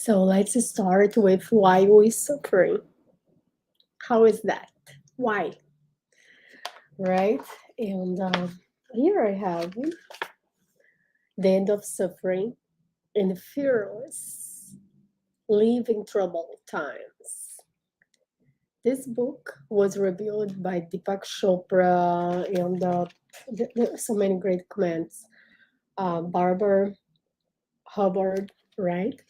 So let's start with why we suffering. How is that? Why? Right? And here I have the end of suffering and fearless living troubled times. This book was revealed by Deepak Chopra and there are so many great comments. Barbara Hubbard, right?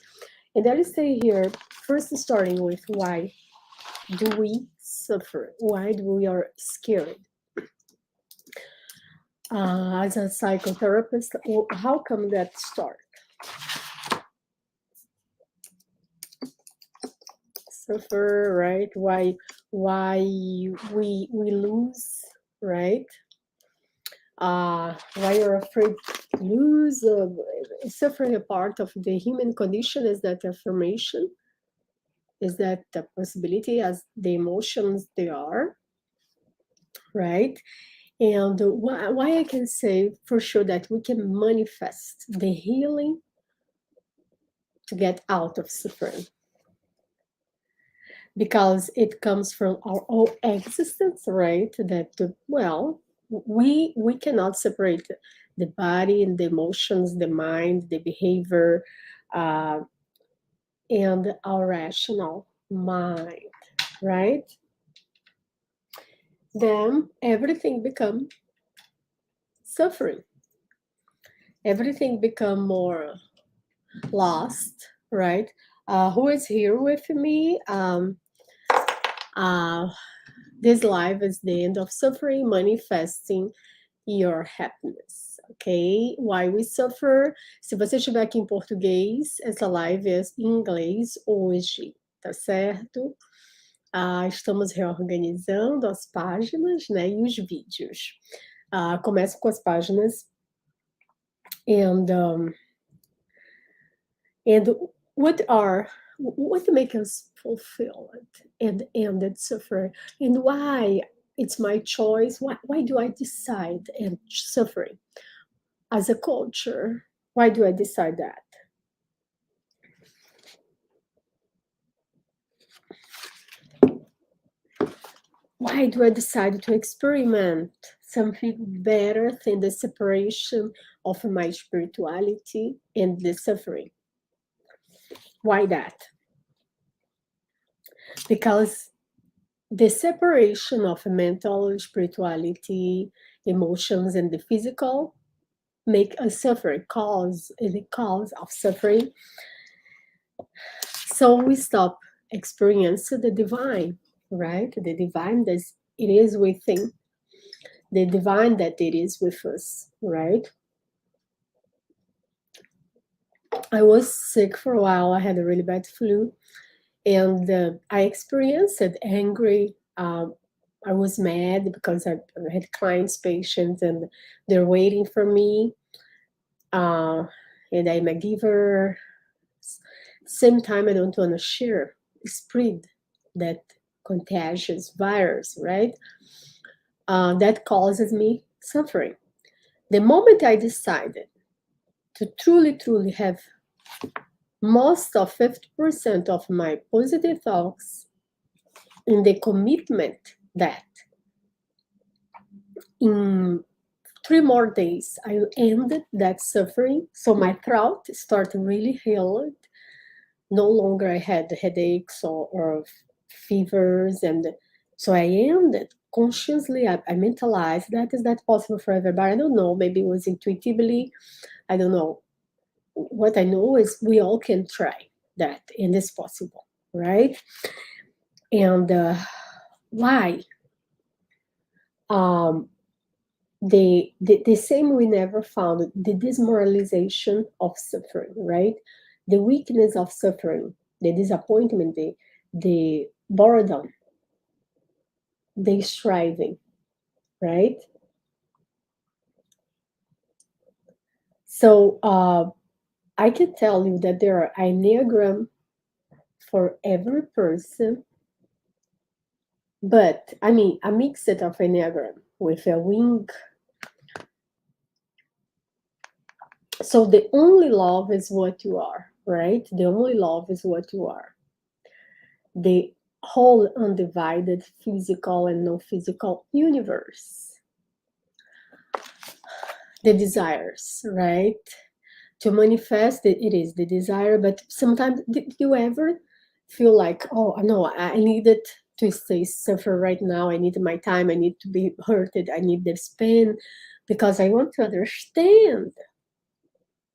And then I say here, first starting with why do we suffer? Why do we are scared? As a psychotherapist, how come that start? Suffer, right? Why we lose, right? Why you're afraid to lose? Suffering a part of the human condition is that affirmation, is that the possibility as the emotions they are, right? And why I can say for sure that we can manifest the healing to get out of suffering, because it comes from our own existence, right? That well, we cannot separate the body and the emotions, the mind, the behavior, uh, and our rational mind, right? Then everything become suffering. Everything become more lost, right? Who is here with me? Uh, this life is the end of suffering, manifesting your happiness, ok? Why we suffer. Se você estiver aqui em português, essa live é em inglês hoje, tá certo? Estamos reorganizando as páginas, né, e os vídeos. Começo com as páginas and what make us fulfilled and ended suffer, and why it's my choice. Why do I decide and suffering as a culture? Why do I decide that? Why do I decide to experiment something better than the separation of my spirituality and the suffering? Why that? Because the separation of mental, spirituality, emotions, and the physical make us suffer, the cause of suffering. So we stop experiencing the divine, right? The divine that it is within, the divine that it is with us, right? I was sick for a while. I had a really bad flu, and I experienced it angry. I was mad because I had clients, patients, and they're waiting for me. And I'm a giver. Same time, I don't want to share, spread that contagious virus, right? That causes me suffering. The moment I decided to truly have most of 50% of my positive thoughts in the commitment that in 3 more days I ended that suffering, so my throat started really healed. No longer I had headaches or fevers, and so I ended consciously. I mentalized that is that possible for everybody. I don't know, maybe it was intuitively, I don't know. What I know is we all can try that, and it's possible, right? And why? The same we never found the demoralization of suffering, right? The weakness of suffering, the disappointment, the boredom, the striving, right? So I can tell you that there are Enneagram for every person, but I mean a mix of Enneagram with a wing. So the only love is what you are. right? The only love is what you are. The whole undivided physical and non-physical universe. The desires, right? To manifest it, it is the desire, but sometimes did you ever feel like, oh no, I needed to stay suffer right now, I need my time, I need to be hurted, I need this pain because I want to understand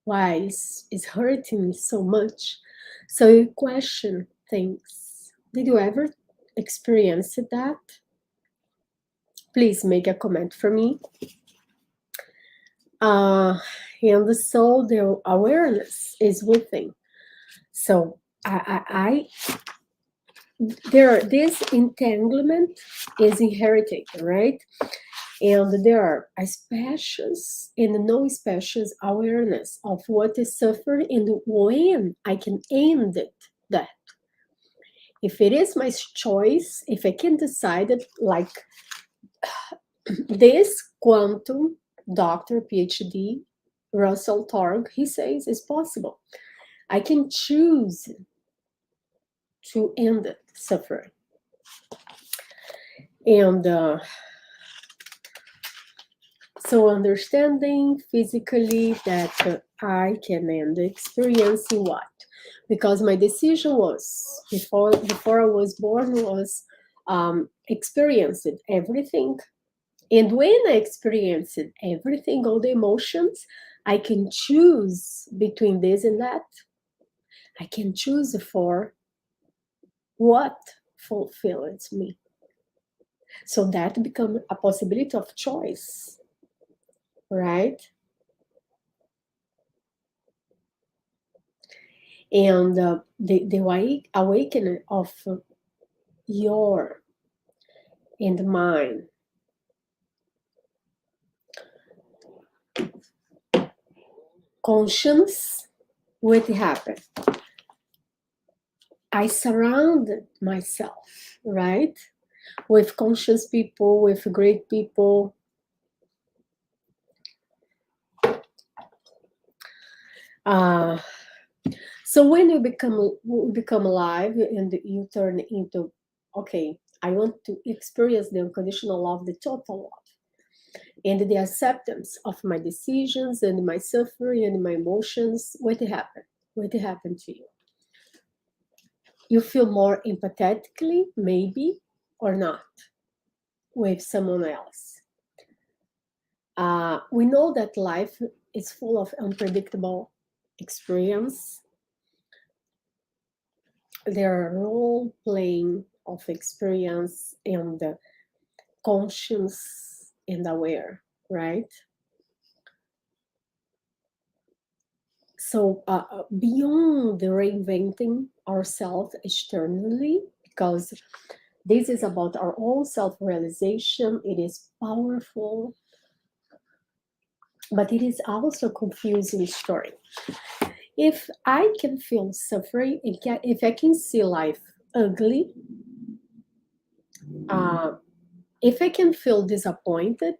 why it's hurting me so much. So you question things. Did you ever experience that? Please make a comment for me. And so the awareness is within. So this entanglement is inherited, right? And there are a spacious and no spacious awareness of what is suffering and when I can end it. That if it is my choice, if I can decide it, like this quantum doctor, PhD, Russell Targ, he says it's possible. I can choose to end suffering. And so understanding physically that I can end experiencing what? Because my decision was, before I was born, was experienced everything. And when I experienced everything, all the emotions, I can choose between this and that. I can choose for what fulfills me. So that becomes a possibility of choice, right? And the awakening of your and mine conscience, what happened? I surrounded myself, right, with conscious people, with great people. So when you become alive and you turn into, okay, I want to experience the unconditional love, the total love, and the acceptance of my decisions and my suffering and my emotions, what happened? What happened to you? You feel more empathetically, maybe, or not, with someone else. We know that life is full of unpredictable experience. There are role playing of experience and conscious and aware, right? So beyond reinventing ourselves externally, because this is about our own self-realization, it is powerful, but it is also a confusing story. If I can feel suffering, if I can see life ugly, if I can feel disappointed,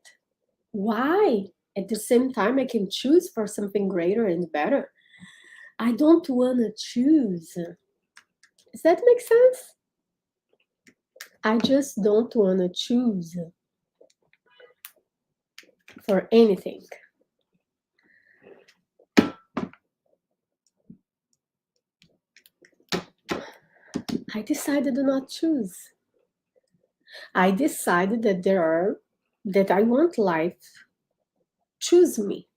why? At the same time, I can choose for something greater and better. I don't want to choose. Does that make sense? I just don't want to choose for anything. I decided to not choose. I decided that I want life choose me.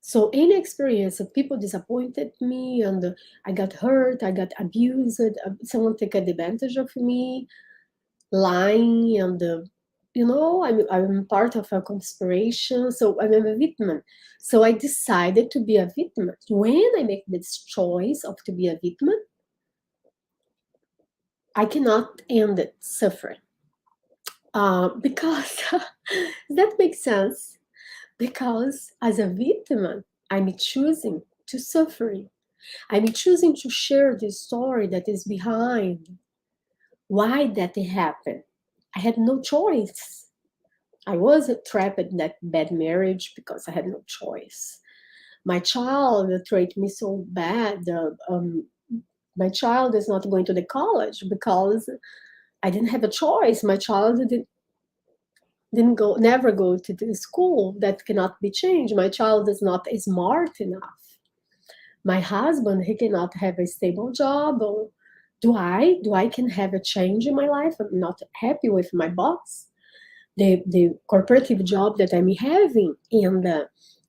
So any experience of people disappointed me and I got hurt, I got abused, someone took advantage of me, lying and I'm part of a conspiration, so I'm a victim. So I decided to be a victim. When I make this choice of to be a victim, I cannot end it suffering. Because that makes sense. Because as a victim, I'm choosing to suffering. I'm choosing to share the story that is behind why that happened. I had no choice. I was trapped in that bad marriage because I had no choice. My child treat me so bad. My child is not going to the college because I didn't have a choice. My child never go to the school. That cannot be changed. My child is not smart enough. My husband, he cannot have a stable job. Or do I can have a change in my life? I'm not happy with my boss, the corporative job that I'm having, and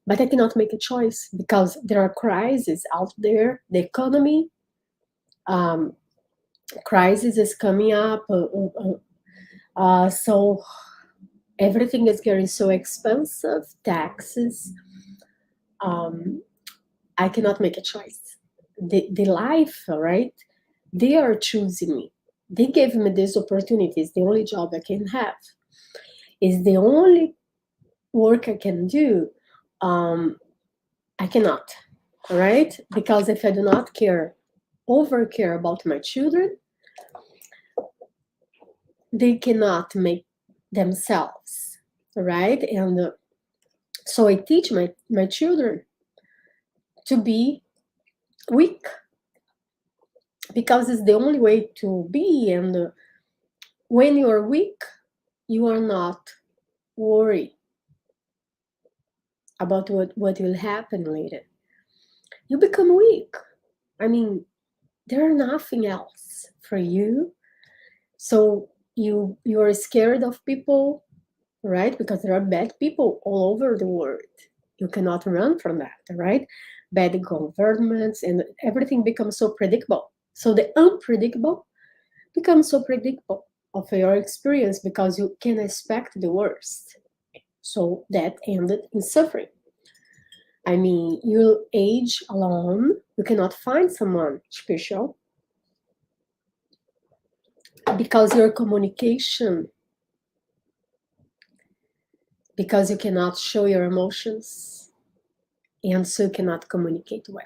but I cannot make a choice because there are crises out there. The economy crisis is coming up, so everything is getting so expensive. Taxes. Um, I cannot make a choice. The life, right? They are choosing me. They gave me these opportunities. The only job I can have is the only work I can do. I cannot, right? Because if I do not over care about my children, they cannot make themselves, right? And so I teach my children to be weak because it's the only way to be. And when you are weak, you are not worried about what will happen later. You become weak. I mean, there are nothing else for you. So you are scared of people, right? Because there are bad people all over the world. You cannot run from that, right? Bad governments and everything becomes so predictable. So the unpredictable becomes so predictable of your experience because you can expect the worst. So that ended in suffering. I mean, you age alone, you cannot find someone special because your communication, because you cannot show your emotions and so cannot communicate well.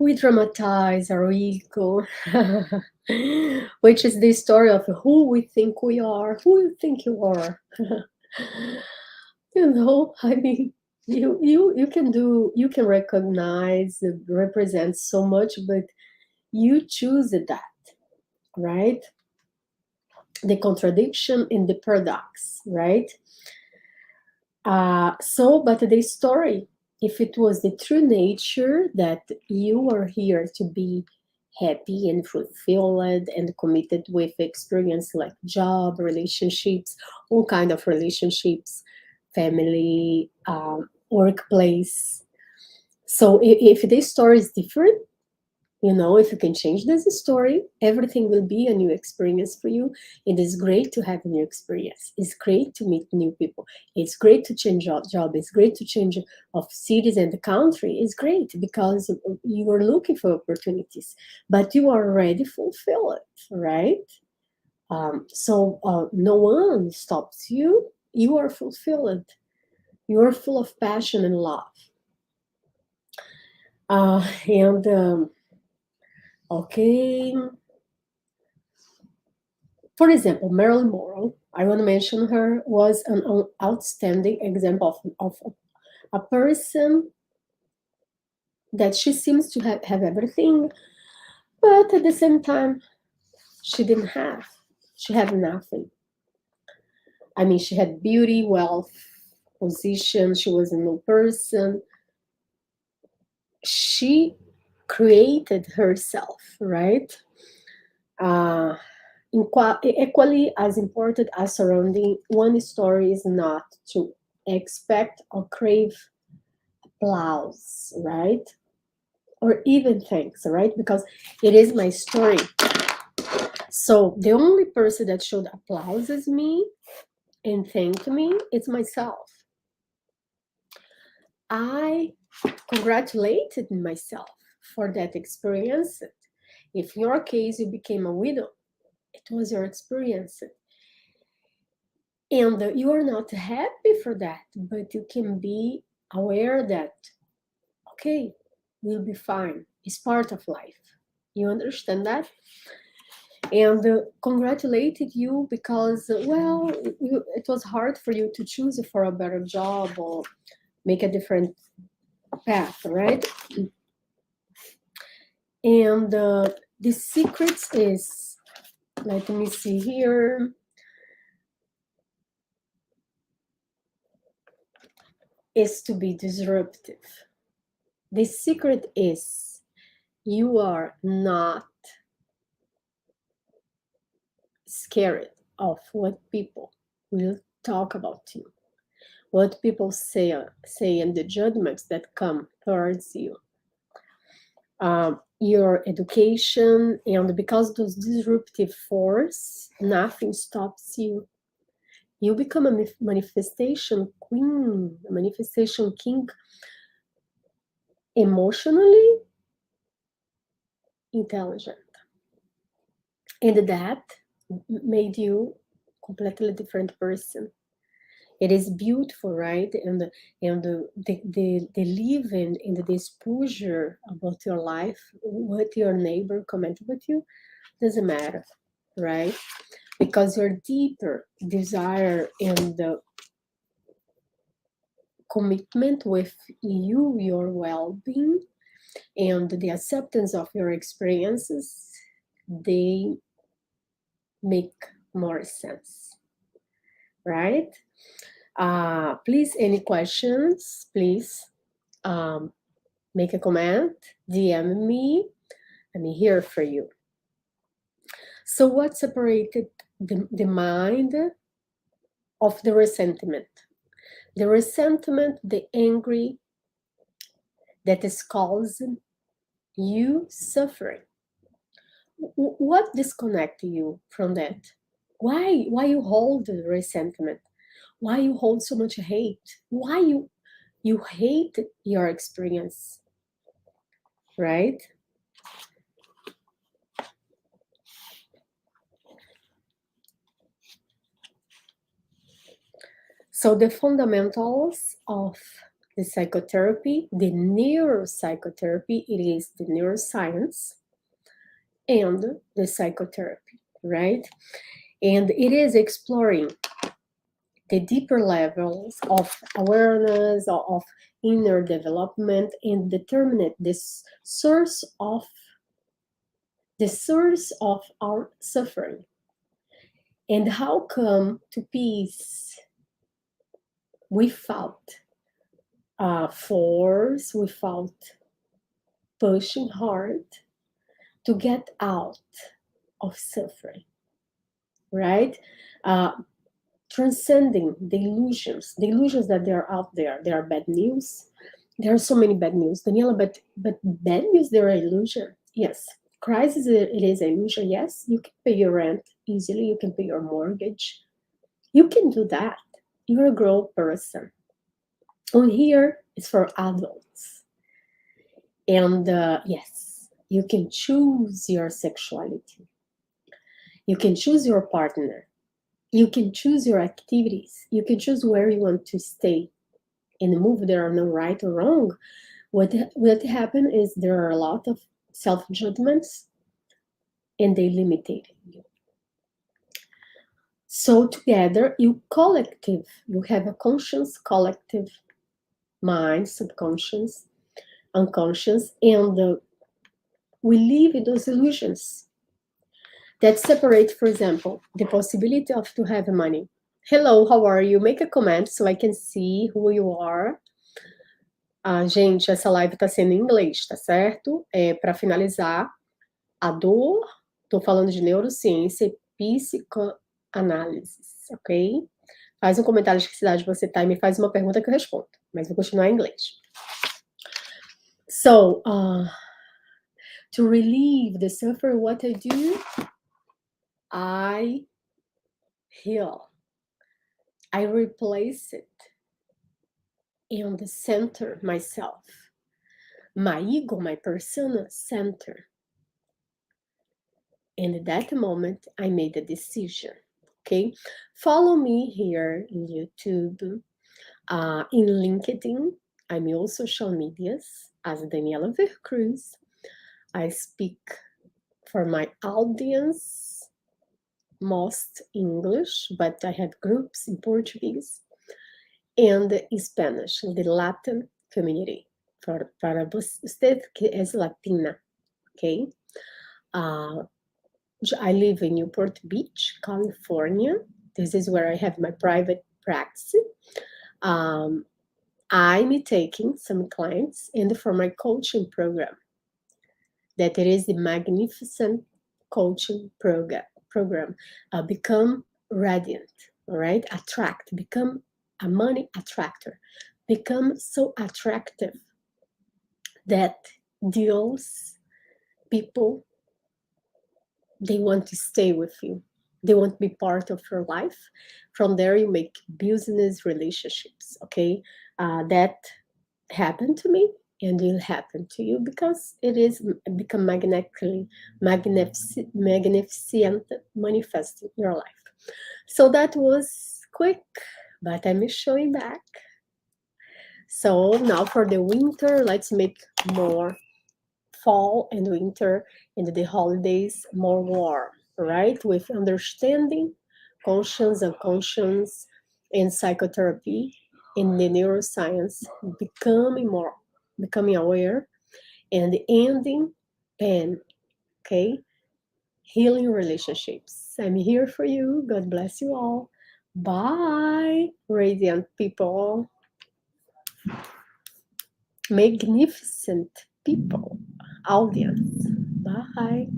We dramatize our ego, which is the story of who we think we are, who you think you are. I mean, you can recognize, represent so much, but you choose that, right? The contradiction and the paradox, right? But the story, if it was the true nature that you are here to be happy and fulfilled and committed with experience like job, relationships, all kind of relationships, family, workplace. So if this story is different, if you can change this story, everything will be a new experience for you. It is great to have a new experience. It's great to meet new people. It's great to change your job. It's great to change of cities and the country. It's great because you are looking for opportunities, but you are already fulfilled, right? So no one stops you. You are fulfilled. You are full of passion and love. And okay. For example, Marilyn Monroe, I want to mention her, was an outstanding example of a person that she seems to have everything, but at the same time, she didn't have. She had nothing. I mean, she had beauty, wealth, position. She was a new person. She created herself, right? Equally as important as surrounding one story is not to expect or crave applause, right? Or even thanks, right? Because it is my story. So the only person that should applauses me and thank me is myself. I congratulated myself for that experience. If in your case you became a widow, it was your experience. And you are not happy for that, but you can be aware that, okay, we'll be fine. It's part of life. You understand that? and congratulated you because, well, it was hard for you to choose for a better job or make a different path, right? And the secret is, let me see here, is to be disruptive. The secret is you are not scared of what people will talk about you, what people say, and the judgments that come towards you. Your education, and because those disruptive force, nothing stops you. You become a manifestation queen, a manifestation king, emotionally intelligent. And that made you completely different person. It is beautiful, right? And the living in the exposure about your life, what your neighbor commented with you, doesn't matter, right? Because your deeper desire and the commitment with you, your well-being, and the acceptance of your experiences, they make more sense, right? Please, any questions, please make a comment, DM me. I'm here for you. So what separated the mind of the resentment? The resentment, the angry that is causing you suffering. What disconnect you from that? Why you hold the resentment? Why you hold so much hate? Why you hate your experience, right? So the fundamentals of the psychotherapy, the neuropsychotherapy, it is the neuroscience and the psychotherapy, right? And it is exploring the deeper levels of awareness, of inner development, and determine this source of our suffering, and how come to peace without force, without pushing hard to get out of suffering, right? Transcending the illusions that they are out there. There are bad news. There are so many bad news, Daniela, but bad news, they're an illusion. Yes. Crisis, it is an illusion. Yes, you can pay your rent easily. You can pay your mortgage. You can do that. You're a grown person. On here, it's for adults. And yes, you can choose your sexuality. You can choose your partner. You can choose your activities. You can choose where you want to stay and move. There are no right or wrong. What happens is there are a lot of self-judgments and they limitate you. So together, you have a conscious collective mind, subconscious, unconscious, and we live in those illusions that separate, for example, the possibility of to have money. Hello, how are you? Make a comment so I can see who you are. Gente, essa live está sendo em inglês, tá certo? Para finalizar, a dor, estou falando de neurociência e psicoanálise, ok? Faz um comentário de que cidade você está e me faz uma pergunta que eu respondo, mas vou continuar em inglês. So, to relieve the suffering, what I do, I heal. I replace it and center myself. My ego, my persona center. And at that moment, I made a decision. Okay, follow me here in YouTube, in LinkedIn. I'm in all social medias as Daniela Vercruz. I speak for my audience most English, but I have groups in Portuguese and in Spanish, the Latin community. Para usted que es latina, okay? I live in Newport Beach, California. This is where I have my private practice. I'm taking some clients and for my coaching program, that it is the magnificent coaching program. Become radiant, all right? Attract, become a money attractor, become so attractive that deals people, they want to stay with you, they want to be part of your life. From there you make business relationships, okay? That happened to me and will happen to you because it is become magnificent manifesting your life. So that was quick, but I'm showing back. So now for the winter, let's make more fall and winter and the holidays more warm, right? With understanding, conscience, unconscious, and psychotherapy in the neuroscience, becoming aware, and ending pain, okay? Healing relationships. I'm here for you. God bless you all. Bye, radiant people. Magnificent people, audience. Bye.